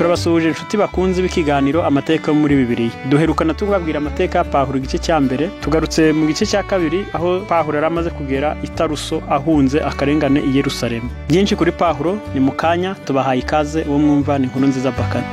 Turabasuhuje inshuti bakunze b'ikiganiro amateka muri Bibiliya. Duherukana tubabwira amateka ya Pawulo igice cya mbere, tugarutse mu gice cya kabiri aho Pawulo yaramaze kugera i Taruso ahunze akarengane i Yerusalemu. Byinshi kuri Pawulo ni mukanya, tubahaye ikaze uwo mwumva ni Nkuru Nziza Bakari.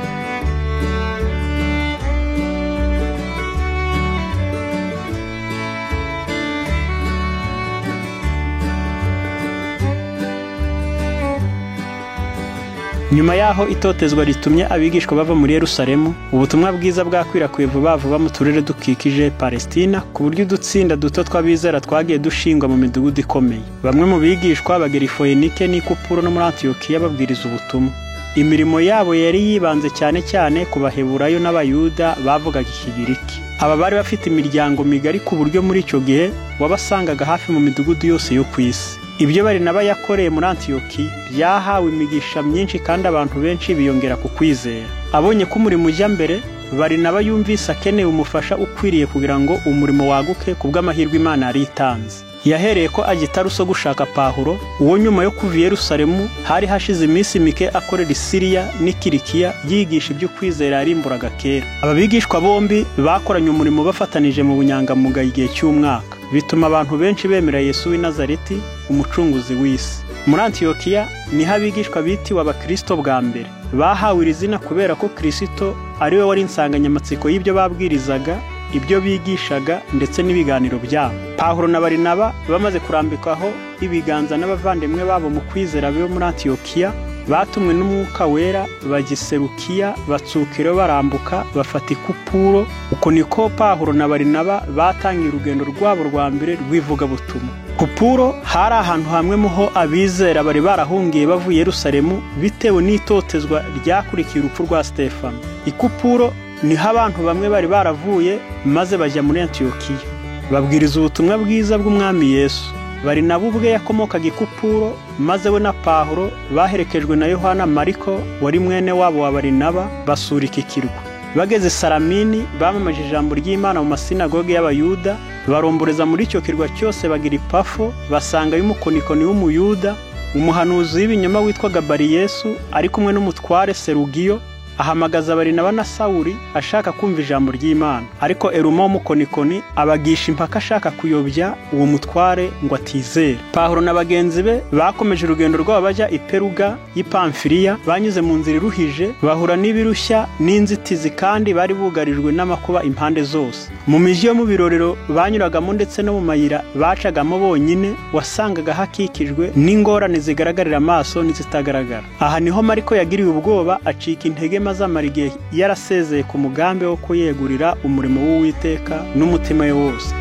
Nyuma yaho itotezwa ritumye abigishwa bava muri Yerusalemu, ubutumwa bwiza bwakwirakwiye vuba vuba mu turere dukikije Palestina, ku buryo udutsinda duto tw'abizera twagiye dushingwa mu midugudu ikomeye. Bamwe mu bigishwa bagera i Foyinike n'i Kupuro no muri Antiyokiya babwiriza ubutumwa. Imirimo yabo yari yibanze cyane cyane ku Baheburayo n'Abayuda bavugaga Ikigiriki. Aba bari bafite imiryango migari ku buryo muri icyo gihe wabasangaga hafi mu midugudu yose yo ku isi. Ibyo Barinaba yakoreye muri Antiyokiya byahawe imigisha myinshi kandi abantu benshi biyongera ku kwizera. Abonye ko umurimo ujya mbere, Barinaba yumvise akeneye umufasha ukwiriye kugira ngo umurimo waguke ku bw'amahirwe Imana yari itanze. Yahereye ko ajya i Taruso gushaka Pawulo, uwo nyuma yo kuva i Yerusalemu hari hashize iminsi mike akorera i Siriya n'i Kilikiya yigisha ibyo kwizera yarimburaga kera. Aba bigishwa bombi bakoranye umurimo bafatanije mu bunyangamugayo igihe cy'umwaka, bituma abantu benshi bemera Yesu w'i Nazareti, umucunguzi w'isi. Muri Antiyokiya niho abigishwa bitiwe abakristo bwa mbere. Bahawe iri zina kubera ko Kristo ari we wari insanganyamatsiko y'ibyo babwirizaga, ibyo bigishaga ndetse n'ibiganiro byabo. Pawulo na Barinaba bamaze kurambikaho ibiganza n'abavandimwe babo mu kwizera bo muri Antiyokiya, batumwe n'umwuka wera bajya i Serukiya, batsukira barambuka bafata i Kupuro. Uko niko Pawulo na Barinaba batangiye urugendo rwabo rwa mbere rw'ivugabutumwa. Kupuro hari ahantu hamwe muho abizera bari barahungiye bavuye Yerusalemu bitewe n'itotezwa ryakurikiye urupfu rwa Stefano. I Kupuro niho abantu bamwe bari baravuye maze bajya muri Antiyokiya babwiriza ubutumwa bwiza bw'umwami Yesu. Barinaba ubwe yakomokaga i Kupuro, maze we na Pawulo baherekejwe na Yohana Mariko wari mwene wabo wa Barinaba basura iki kirwa. Bageze Salamini bamamaje ijambo ry'Imana mu masinagoge y'Abayuda, baromboreza muri icyo kirwa cyose bagira i Pafo, basangayo umukonikoni w'Umuyuda, umuhanuzi w'ibinyoma witwaga Bariyesu ari kumwe n'umutware Serugiyo. Ahamagaza Barinaba na Sawuli ashaka kumva ijambo ry'Imana, ariko Eluma w'umukonikoni abagisha impaka ashaka kuyobya uwo mutware ngo atizere. Pawulo na bagenzi be bakomeje urugendo rwabo bajya i Peruga y'i Pamfiliya, banyuze mu nzira iruhije, bahura n'ibirushya n'inzitizi kandi bari bugarijwe n'amakuba impande zose. Mu miji yo mu birorero banyuragamo ndetse no mu mayira bacagamo bonyine, wasangaga hakikijwe n'ingorane zigaragarira amaso n'izitagaragara. Aha niho Mariko yagiriye ubwoba acika intege, maze amara igihe yarasezeye ku mugambi wo kuyegurira umurimo w'Uwiteka n'umutima we wose.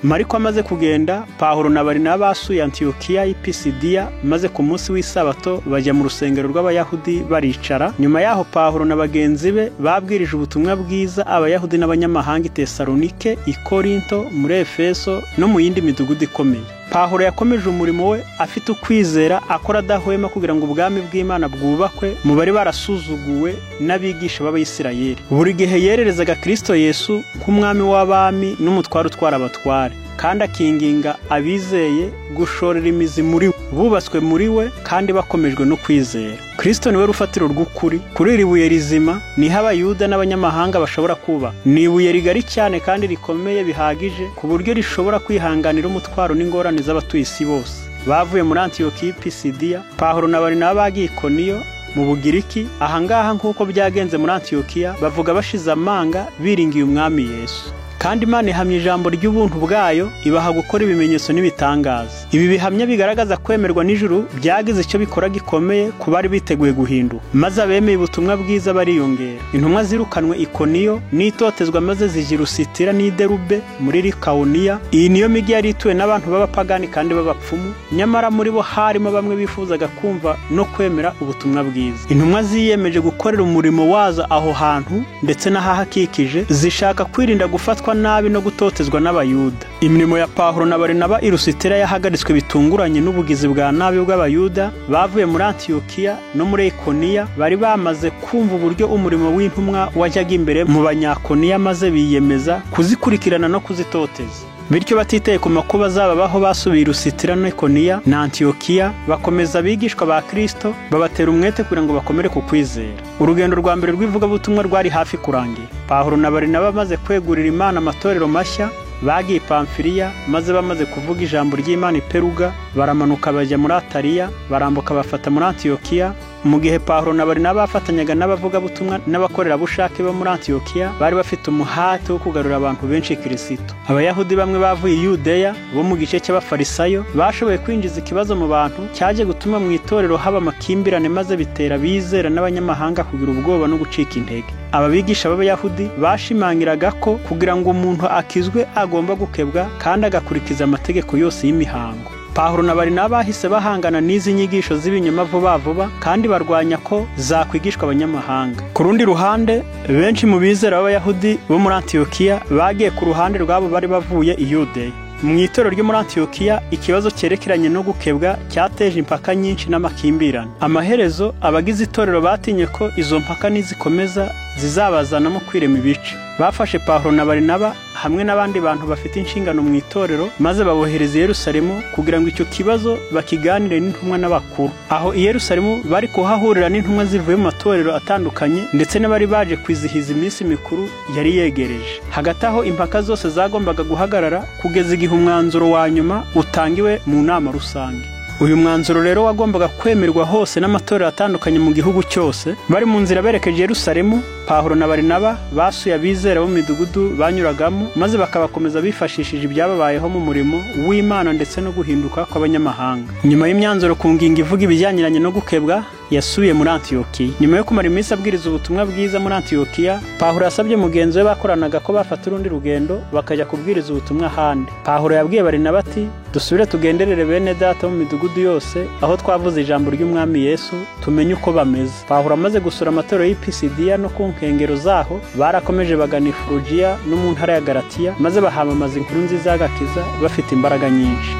Mariko amaze kugenda, Pawulo na Barinaba basuye Antiyokiya y'i Pisidiya, maze ku munsi w'isabato bajya mu rusengero rw'Abayahudi baricara. Nyuma yaho Pawulo na bagenzi be babwirije ubutumwa bwiza Abayahudi n'abanyamahanga i Tesalonike, i Korinto, muri Efeso no mu yindi midugudu ikomeye. Pawulo yakomeje umurimo we afite ukwizera, akora adahwema kugira ngo ubwami bw'Imana bwubakwe mu bari barasuzuguwe n'abigisha b'Abayisirayeli. Buri gihe yererezaga Kristo Yesu nk'umwami w'abami n'umutware utwara abatware, kandi akinginga abizeye gushorera imizi muri we, bubatswe muri we kandi bakomejwe no kwizera. Kristo niwe rufatiro rw'ukuri. Kuri iri buye rizima niho Abayuda n'abanyamahanga bashobora kuba. Ni ibuye rigari cyane kandi rikomeye bihagije ku buryo rishobora kwihanganira umutwaro n'ingorane z'abatuye isi bose. Bavuye muri Antiyokiya y'i Pisidiya, Pawulo na Barinaba bagiye i Ikoniyo mu Bugiriki. Ahangaha nk'uko byagenze muri Antiyokiya, bavuga bashize amanga biringiye umwami Yesu. Kandi Imana ihamya ijambo ry'ubuntu bwayo, ibaha gukora ibimenyetso n'ibitangaza. Ibi bihamya bigaragaza kwemerwa n'ijuru byagize icyo bikora gikomeye ku bari biteguye guhinduka, maze abemeye ubutumwa bwiza bariyongera. Intumwa zirukanwe i Ikoniyo n'itotezwa maze zijya i Lusitira n'i Derube muri Likawoniya. Iyi niyo migi yari ituwe n'abantu b'abapagani kandi b'abapfumu, nyamara muri bo harimo bamwe bifuzaga kumva no kwemera ubutumwa bwiza. Intumwa ziyemeje gukorera umurimo wazo aho hantu ndetse n'ahahakikije, zishaka kwirinda gufatwa nabi no gutotezwa n'Abayuda. Imirimo ya Pawulo na Barinaba i Lusitira yahagaritswe bitunguranye n'ubugizi bwa nabi bw'Abayuda bavuye muri Antiyokiya no muri Ikoniya. Bari bamaze kumva uburyo umurimo w'intumwa wajyaga imbere mu Banyakoniya, maze biyemeza kuzikurikirana no kuzitoteza. bityo batiteye ku makuba bazababaho basubiye i Lusitira n'Ikoniya na Antiyokiya, bakomeza abigishwa ba Kristo babatera umwete kugira ngo bakomere ku kwizera. Urugendo rwa mbere rw'ivugabutumwa rwari hafi kurangira. Pawulo na Barinaba bamaze kwegurira Imana amatorero mashya, bagiye i Pamfiliya, maze bamaze kuvuga ijambo ry'Imana i Peruga, baramanuka bajya muri Ataliya, barambuka bafata muri Antiyokiya. Mu gihe Pawulo na Barinaba bafatanya n'abavugabutumwa n'abakorerabushake bo muri Antiyokiya, bari bafite umuhate wo kugarura abantu benshi Kristo. Abayahudi bamwe bavuye i Yudeya bo mu gice cy'abafarisayo bashoboye kwinjiza ikibazo mu bantu cyaje gutuma mu itorero haba amakimbirane, maze bitera bizera n'abanyamahanga kugira ubwoba no gucika intege. Aba bigisha b'Abayahudi bashimangiraga ko kugira ngo umuntu akizwe agomba gukebwa kandi agakurikiza amategeko yose y'imihango. Pawulo na Barinaba bahise bahangana n'izi nyigisho z'ibinyoma vuba kandi barwanya ko zakwigishwa abanyamahanga. Ku rundi ruhande, benshi mu bizera b'Abayahudi bo muri Antiyokiya bagiye ku ruhande rwabo bari bavuye i Yudeya. Mu itorero ryo muri Antiyokiya, ikibazo cyerekeranye no gukebwa cyateje impaka nyinshi n'amakimbirane. Amaherezo, abagize itorero batinye ko izo mpaka nizikomeza zizabazanamo kwirema ibice. Bafashe Pawulo na Barinaba hamwe n'abandi bantu bafite inshingano mu itorero, maze babohereza i Yerusalemu kugira ngo icyo kibazo bakiganire n'intumwa n'abakuru. Aho i Yerusalemu bari kuhahurira n'intumwa zivuye mu matorero atandukanye ndetse n'abari baje kwizihiza iminsi mikuru yari yegereje. Hagati aho impaka zose zagombaga guhagarara kugeza igihe umwanzuro wa nyuma utangiwe mu nama rusange. Uyu mwanzuro rero wagombaga kwemerwa hose n'amatorero atandukanye mu gihugu cyose. Bari mu nzira berekeje Yerusalemu, Pawulo na Barinaba basuye abizera bo mu midugudu banyuragamo, maze bakabakomeza bifashishije ibyababayeho mu murimo w'Imana ndetse no guhinduka kw'abanyamahanga. Nyuma y'imyanzuro ku ngingo ivuga ibijyanye no gukebwa, yasubiye muri Antiyokiya. Nyuma yo kumara iminsi abwiriza ubutumwa bwiza muri Antiyokiya, Pawulo yasabye mugenzi we bakoranaga ko bafata urundi rugendo bakajya kubwiriza ubutumwa ahandi. Pawulo yabwiye Barinaba ati, dusubire tugenderere bene data mu midugudu yose aho twavuze ijambo ry'Umwami Yesu, tumenye uko bameze. Pawulo amaze gusura amatorero y'i Pisidiya no ku nkengero zaho, barakomeje bagana i Furugiya no mu ntara ya Galatiya, maze bahamamaza inkuru nziza y'agakiza bafite imbaraga nyinshi.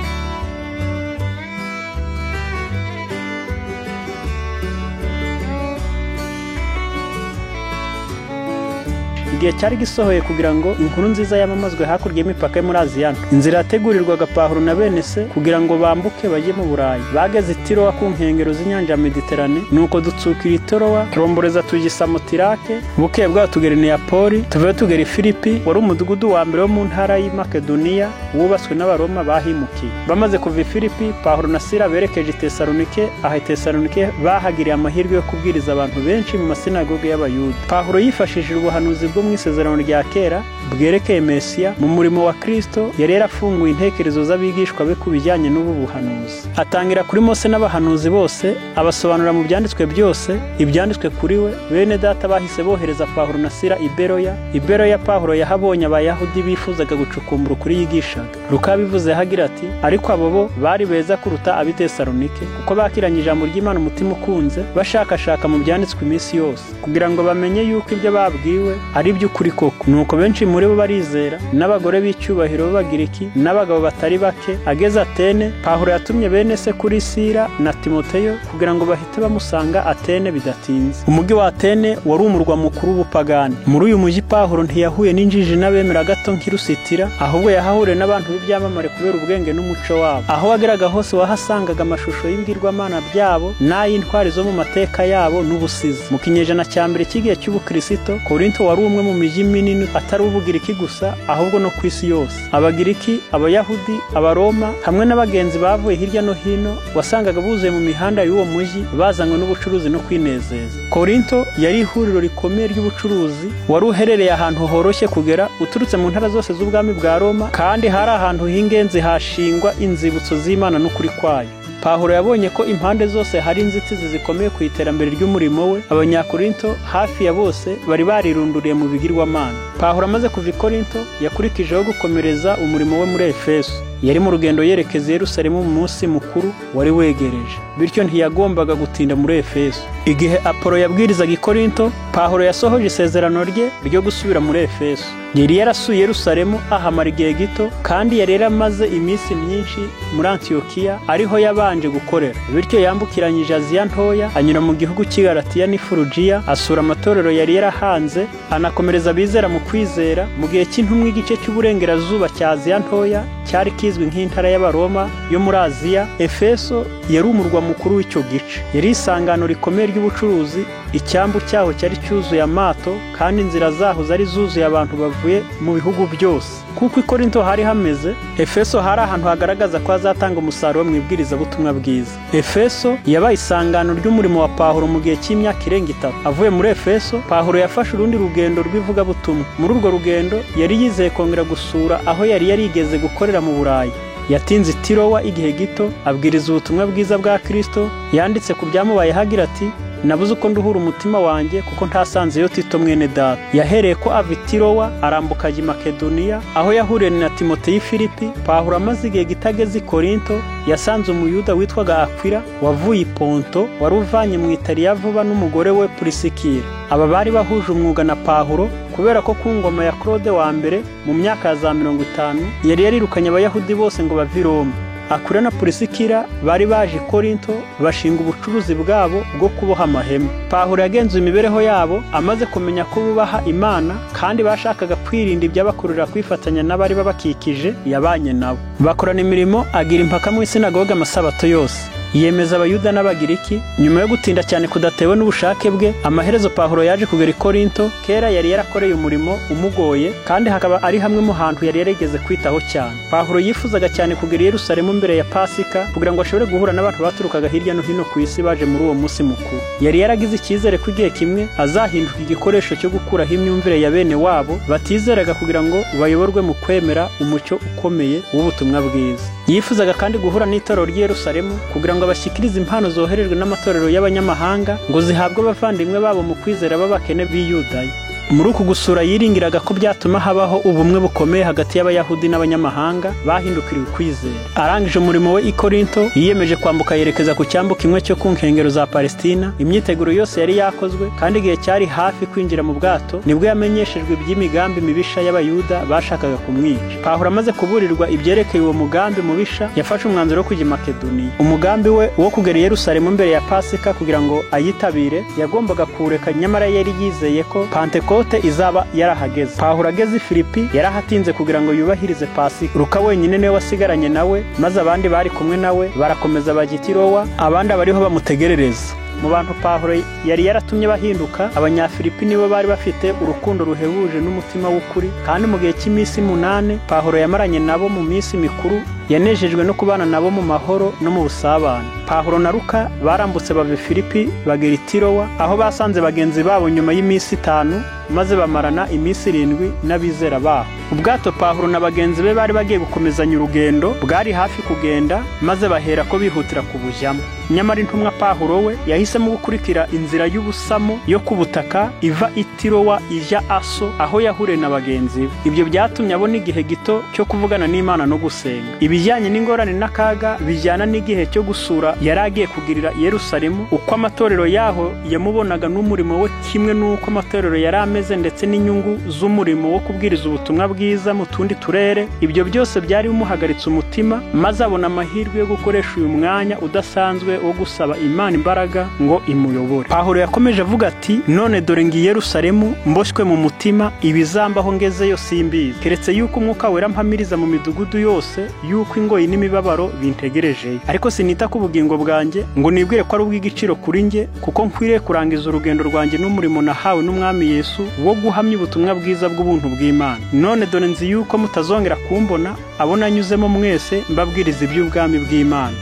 Igihe cyari gisohoye kugira ngo inkuru nziza yamamazwe hakurya y'imipaka yo muri Aziya. Inzira yategurirwaga Pawulo na bene se kugira ngo bambuke bajye mu Burayi. Bageze i Tirowa ku nkengero z'inyanja ya Mediterane, nuko dutsukira i Tirowa, turomboreza tujya i Samotirake, bukeye bwaho tugera i Neapoli, tuvayo tugera i Filipi, wari umudugudu wa mbere wo mu ntara y'i Makedoniya wubatswe n'Abaroma bahimukiye. Bamaze kuva i Filipi, Pawulo na Sila berekeje i Tesalonike. Aha i Tesalonike bahagiriye amahirwe yo kubwiriza abantu benshi mu masinagoge y'Abayuda. Pawulo yifashishije ubuhanuzi bwo mu isezerano rya kera bwerekeye Mesiya mu murimo wa Kristo. Yari yarafunguye intekerezo z'abigishwa be ku bijyanye n'ubu buhanuzi. Atangira kuri Mose n'abahanuzi bose, abasobanurira mu byanditswe byose ibyanditswe kuri we. Bene data bahise bohereza Pawulo na Sila i Beroya. I Beroya Pawulo yahabonye Abayahudi bifuzaga gucukumbura ukuri yigishaga. Luka bivuze hagira ati, ariko abo bo bari beza kuruta ab'i Tesalonike, kuko bakiranye ijambo ry'Imana umutima ukunze, bashakashaka mu byanditswe iminsi yose kugira ngo bamenye yuko ibyo babwiwe ari by'ukuri koko. Nuko benshi muri bo barizera, n'abagore b'icyubahiro b'Abagiriki n'abagabo batari bake. Ageze Atene, Pawulo yatumye bene se kuri Sila na Timoteyo kugira ngo bahite bamusanga Atene bidatinze. Umujyi wa Atene wari umurwa mukuru w'ubupagani. Muri uyu mujyi Pawulo ntiyahuye n'injiji n'abemera gato nk'i Lusitira, ahubwo yahahuriye n'abantu b'ibyamamare kubera ubwenge n'umuco wabo. Aho wageraga hose wahasangaga amashusho y'imbwirwamana byabo n'ay'intwari zo mu mateka yabo n'ubusizi. Mu kinyejana cya mbere cy'igihe cy'Ubukristo, Korinto wari umwe mu mijyi minini atari Ubugiriki gusa, ahubwo no ku isi yose. Abagiriki, Abayahudi, Abaroma hamwe n'abagenzi bavuye hirya no hino wasangaga buzuye mu mihanda y'uwo mujyi, bazanywe n'ubucuruzi no kwinezeza. Korinto yari ihuriro rikomeye ry'ubucuruzi, wari uherereye ahantu horoshye kugera uturutse mu ntara zose z'ubwami bwa Roma, kandi hari ahantu h'ingenzi hashingwa inzibutso z'Imana n'ukuri kwayo. Pawulo yabonye ko impande zose hari inzitizi zikomeye ku iterambere ry'umurimo we. Abanyakorinto hafi ya bose bari barirunduriye mu bigirwamana. Pawulo amaze kuva i Korinto yakurikijeho gukomereza umurimo we muri Efeso. yari mu rugendo yerekeza i Yerusalemu mu munsi mukuru wari wegereje, bityo ntiyagombaga gutinda muri Efeso. Igihe Apolo yabwirizaga i Korinto, Pawulo yasohoje isezerano rye ryo gusubira muri Efeso. Yari yarasuye Yerusalemu ahamara igihe gito, kandi yari yaramaze iminsi myinshi muri Antiyokiya ariho yabanje gukorera. Bityo yambukiranyije Aziya ntoya, anyura mu gihugu cy'i Galatiya n'i Furugiya, asura amatorero yari yarahanze, anakomereza abizera mu kwizera. Mu gihe cy'intumwa igice cy'uburengerazuba cya Aziya ntoya cyari kizwi nk'intara y'Abaroma yo muri Aziya, Efeso yari umurwa mukuru w'icyo gice. Yari isangano rikomeye ry'ubucuruzi, icyambu cyaho cyari cyuzuye amato, kandi inzira zaho zari zuzuye abantu bavuye mu bihugu byose. Kuko i Korinto hari hameze, Efeso hari ahantu hagaragaza ko hazatanga umusaruro mu ibwirizabutumwa bwiza. Efeso yabaye isangano ry'umurimo wa Pawulo mu gihe cy'imyaka irenga 3. Avuye muri Efeso, Pawulo yafashe urundi rugendo rw'ivugabutumwa. Muri urwo rugendo yari yizeye kongera gusura aho yari yarigeze gukorera mu Burayi. Yatinze i Tirowa igihe gito, abwiriza ubutumwa bwiza bwa Kristo. Yanditse ku byamubayeho agira ati, nabuze uko nduhura umutima wanjye kuko ntasanzeyo Tito mwene data. Yahereye ko ava i Tirowa arambuka ajya i Makedoniya, aho yahuriye na Timoteyo i Filipi. Pawulo amaze igihe gitageze i Korinto, yasanze umuyuda witwaga Akwila wavuye i Ponto, wari uvanye mu Italiya vuba n'umugore we Purisikira. Aba bari bahuje umwuga na Pawulo, kubera ko ku ngoma ya Claude wa mbere mu myaka ya za 50 yari yarirukanye Abayahudi bose ngo bave i Roma. Akwila na Purisikira bari baje i Korinto bashinga ubucuruzi bwabo bwo kuboha amahema. Pawulo yagenzuye imibereho yabo, amaze kumenya ko bubaha Imana kandi bashakaga kwirinda ibyabakururira kwifatanya n'abari babakikije, yabanye nabo. Bakorana imirimo, agira impaka mu isinagoga amasabato yose. Yemeza Abayuda n'Abagiriki. Nyuma yo gutinda cyane kudatewe n'ubushake bwe, amaherezo Pawulo yaje kugera i Korinto. Kera yari yarakoreye umurimo umugoye, kandi hakaba ari hamwe mu hantu yari yarigeze kwitaho cyane. Pawulo yifuzaga cyane kugera i Yerusalemu mbere ya Pasika, kugira ngo ashobore guhura n'abantu baturukaga hirya no hino ku isi baje muri uwo munsi mukuru. Yari yaragize icyizere ko igihe kimwe azahinduka igikoresho cyo gukuraho imyumvire ya bene wabo batizeraga, kugira ngo bayoborwe mu kwemera umucyo ukomeye w'ubutumwa bwiza. Yifuzaga kandi guhura n'itorero ry'i Yerusalemu, kugira ngo abashyikirize impano zoherejwe n'amatorero y'abanyamahanga ngo zihabwe abavandimwe babo mu kwizera b'abakene b'i Yudaya. Muri uku gusura yiringiraga ko byatuma habaho ubumwe bukomeye hagati y'Abayahudi n'abanyamahanga bahindukiriwe kwizera. Arangije umurimo we i Korinto, yiyemeje kwambuka yerekeza ku cyambu kimwe cyo ku nkengero za Palestina. Imyiteguro yose yari yakozwe, kandi igihe cyari hafi kwinjira mu bwato nibwo yamenyeshejwe iby'imigambi mibisha y'Abayuda bashakaga kumwica. Pawulo amaze kuburirwa ibyerekeye uwo mugambi mubisha, yafashe umwanzuro wo kujya i Makedoniya. Umugambi we wo kugera i Yerusalemu mbere ya Pasika kugira ngo ayitabire yagombaga kureka, nyamara yari yizeye ko Pentekote izaba yarahageze. Pawulo ageze i Filipi yarahatinze kugira ngo yubahirize Pasika. Luka wenyine niwe wasigaranye nawe, maze abandi bari kumwe nawe barakomeza bajya i Tirowa, abandi abariho bamutegerereza. Mu bantu Pawulo yari yaratumye bahinduka, Abanyafilipi nibo bari bafite urukundo ruhebuje n'umutima w'ukuri, kandi mu gihe cy'iminsi 8 Pawulo yamaranye nabo mu minsi mikuru, yanejejwe no kubana nabo mu mahoro no mu busabane. Pawulo na Luka barambutse bava i Filipi bagera i Tirowa, aho basanze bagenzi babo nyuma y'iminsi 5, maze bamarana iminsi 7 n'abizera baho. Ubwato Pawulo na bagenzi be bari bagiye gukomezanya urugendo bwari hafi kugenda, maze bahera ko bihutira kubujyamo. Nyamara intumwa Pawulo we yahisemo gukurikira inzira y'ubusamo yo ku butaka iva i Tirowa ijya Aso, aho yahuriye na bagenzi be. Ibyo byatumye abona igihe gito cyo kuvugana n'Imana no gusenga. Ibijyanye n'ingorane n'akaga bijyana n'igihe cyo gusura yari agiye kugirira i Yerusalemu, uko amatorero yaho yamubonaga n'umurimo we kimwe n'uko amatorero yari ameze, ndetse n'inyungu z'umurimo wo kubwiriza ubutumwa bwiza mu tundi turere. Ibyo byose byari bimuhagaritse umutima, maze abona amahirwe yo gukoresha uyu mwanya udasanzwe wo gusaba Imana imbaraga ngo imuyobore. Pawulo yakomeje avuga ati, none dore ngiye i Yerusalemu mboshywe mu mutima, ibizambaho ngezeyo simbizi, keretse yuko umwuka wera mpamiriza mu midugudu yose yuko ingoyi n'imibabaro bintegereje. Ariko sinita ku bugingo bwanjye ngo nibwire ko ari ubw'igiciro kuri njye, kuko nkwiriye kurangiza urugendo rwanjye n'umurimo nahawe n'Umwami Yesu wo guhamya ubutumwa bwiza bw'ubuntu bw'Imana. None dore nzi yuko mutazongera kumbona, abo nanyuzemo mwese mbabwiriza iby'ubwami bw'Imana.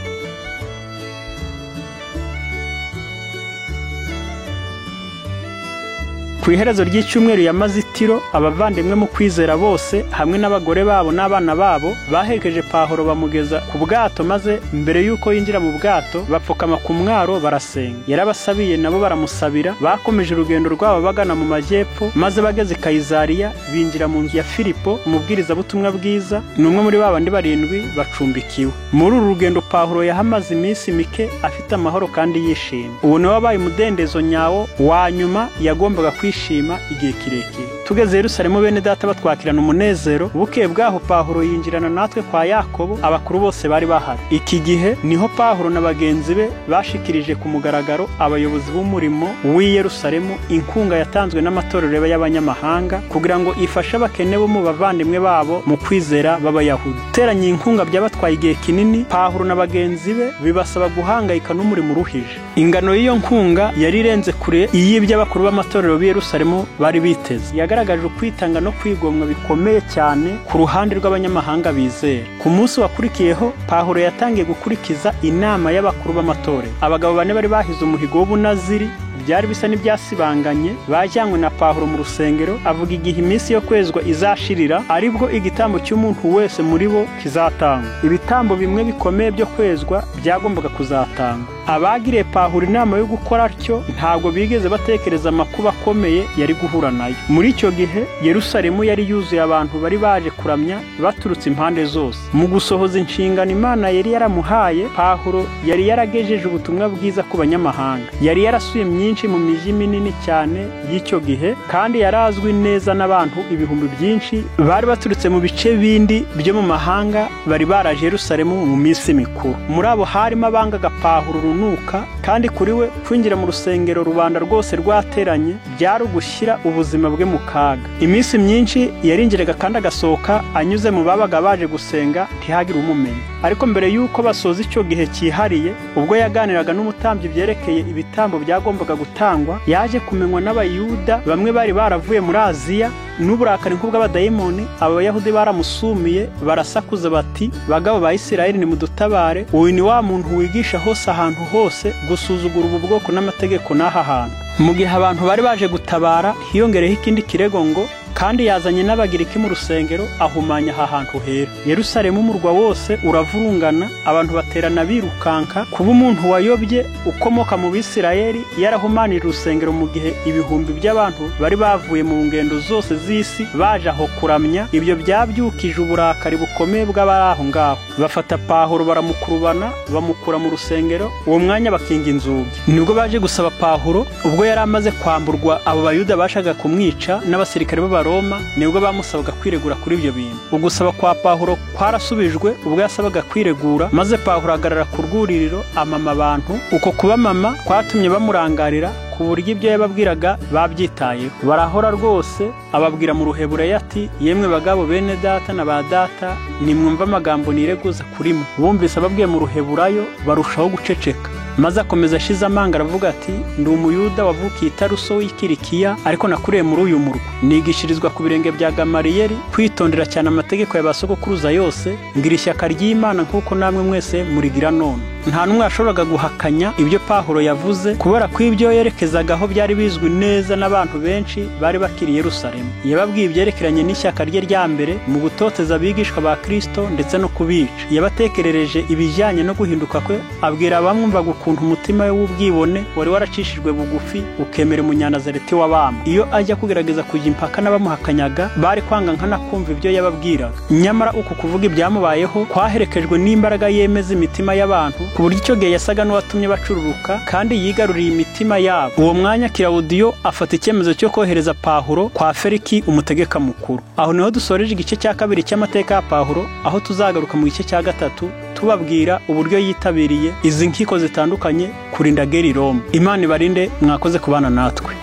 ku iherezo ry'icyumweru yamaze i Tiro, abavandimwe mu kwizera bose hamwe n'abagore babo n'abana babo baherekeje Pawulo bamugeza ku bwato, maze mbere y'uko yinjira mu bwato bapfukama ku mwaro barasenga. Yarabasabiye nabo baramusabira. Bakomeje urugendo rwabo bagana mu majyepfo, maze bageze i Kayizariya binjira mu nzu ya Filipo umubwirizabutumwa bwiza, ni umwe muri babandi 7 bacumbikiwe. Muri uru rugendo Pawulo yahamaze iminsi mike afite amahoro kandi yishimye. Ubu niwe wabaye umudendezo nyawo wa nyuma yagombaga kwishima igihe kirekire. Tugeze Yerusalemu bene data batwakirana umunezero. Bukeye bwaho Pawulo yinjirana natwe kwa Yakobo, abakuru bose bari bahari. Iki gihe niho Pawulo na bagenzi be bashikirije ku mugaragaro abayobozi b'umurimo w'i Yerusalemu inkunga yatanzwe n'amatorero y'abanyamahanga kugira ngo ifashe abakene bo mu bavandimwe babo mu kwizera b'Abayahudi. Teranya inkunga byabatwaye igihe kinini. Pawulo na bagenzi be bibasaba guhangayika n'umurimo uruhije. Ingano y'iyo nkunga yari irenze kure iy'ibyo abakuru b'amatorero b'i Yerusalemu bari biteze. Yagaragaje ukwitanga no kwigomwa bikomeye cyane ku ruhande rw'abanyamahanga bizera. Ku munsi wakurikiyeho Pawulo yatangiye gukurikiza inama y'abakuru b'amatorero. Abagabo 4 bari bahize umuhigo w'ubunaziri, byari bisa n'ibyasibanganye. Bajyanywe na Pawulo mu rusengero, avuga igihe iminsi yo kwezwa izashirira aribwo igitambo cy'umuntu wese muri bo kizatangwa. Ibitambo bimwe bikomeye byo kwezwa byagombaga kuzatangwa. Abagiriye Pawulo inama yo gukora atyo ntabwo bigeze batekereza amakuba akomeye yari guhura nayo. Muri icyo gihe Yerusalemu yari yuzuye abantu bari baje kuramya baturutse impande zose. Mu gusohoza inshingano Imana yari yaramuhaye, Pawulo yari yaragejeje ubutumwa bwiza ku banyamahanga. Yari yarasuye myinshi mu miji minini cyane y'icyo gihe, kandi yarazwi neza n'abantu ibihumbi byinshi bari baturutse mu bice bindi byo mu mahanga bari baraje Yerusalemu mu minsi mikuru. Muri abo harimo abangaga Pawulo urunuka, kandi kuri we kwinjira mu rusengero rubanda rwose rwateranye byari ugushyira ubuzima bwe mu kaga. Iminsi myinshi yarinjiraga kandi agasohoka anyuze mu babaga baje gusenga ntihagire umumenya. Ariko mbere y'uko basoza icyo gihe cyihariye, ubwo yaganiraga n'umutambyi byerekeye ibitambo byagombaga gutangwa, yaje kumenywa n'Abayuda bamwe bari baravuye muri Aziya. N'uburakari nk'ubw'abadayimoni, Abayahudi baramusumiye barasakuza bati, bagabo ba Isirayeli nimudutabare, uyu ni wa muntu wigisha hose ahantu hose gusuzugura ubu bwoko n'amategeko n'aha hantu. Mu gihe abantu bari baje gutabara, hiyongereho ikindi kirego ngo kandi yazanye n'Abagiriki mu rusengero ahumanya aha hantu hera. Yerusalemu umurwa wose uravurungana, abantu baterana birukanka. Kuba umuntu wayobye ukomoka mu Bisirayeli yarahumanira urusengero mu gihe ibihumbi by'abantu bari bavuye mu ngendo zose z'isi baje aho kuramya, ibyo byabyukije uburakari bukomeye bw'abari aho ngaho. Bafata Pawulo baramukurubana bamukura mu rusengero, uwo mwanya bakinga inzugi. Nibwo baje gusaba Pawulo, ubwo yari amaze kwamburwa abo Bayuda bashaka kumwica n'abasirikare Roma, nibwo bamusabaga kwiregura kuri ibyo bintu. Ugusaba kwa Pawulo kwarasubijwe ubwo yasabaga kwiregura, maze Pawulo agarara ku rwuririro amama abantu. Uko kubamama kwatumye bamurangarira ku buryo ibyo yababwiraga babyitayeho. Barahora rwose, ababwira mu Ruheburayo ati, yemwe bagabo bene data na ba data, nimwumva amagambo nireguza kuri mwe. Bumvise ababwiye mu Ruheburayo barushaho guceceka. Maze akomeza ashize amanga aravuga ati, ndi Umuyuda wavukiye i Taruso w'i Kilikiya, ariko nakuriye muri uyu murwa. Nigishirizwa ku birenge bya Gamaliyeli kwitondera cyane amategeko ya basogokuruza yose, ngira ishyaka ry'Imana nk'uko namwe mwese murigira none. Nta n'umwe yashoboraga guhakanya ibyo Pawulo yavuze, kubera ko ibyo yerekezagaho byari bizwi neza n'abantu benshi bari bakiri Yerusalemu. Yababwiye ibyerekeranye n'ishyaka rye rya mbere mu gutoteza abigishwa ba Kristo ndetse no kubica. Yabatekerereje ibijyanye no guhinduka kwe, abwira abamwumvaga ukuntu umutima we w'ubwibone wari waracishijwe bugufi ukemera Umunyanazareti w'abami. Iyo ajya kugerageza kujya impaka n'abamuhakanyaga, bari kwanga nkana kumva ibyo yababwiraga. Nyamara uku kuvuga ibyamubayeho kwaherekejwe n'imbaraga yemeza imitima y'abantu, ku buryo icyo gihe yasaga n'uwatumye bacururuka kandi yigaruriye imitima yabo. Uwo mwanya Kilawudiyo afata icyemezo cyo kohereza Pawulo kwa Feliki umutegeka mukuru. Aho niho dusoreje igice cya 2 cy'amateka ya Pawulo, aho tuzagaruka mu gice cya 3 tubabwira uburyo yitabiriye izi nkiko zitandukanye kurinda geri Roma. Imana ibarinde, mwakoze kubana natwe.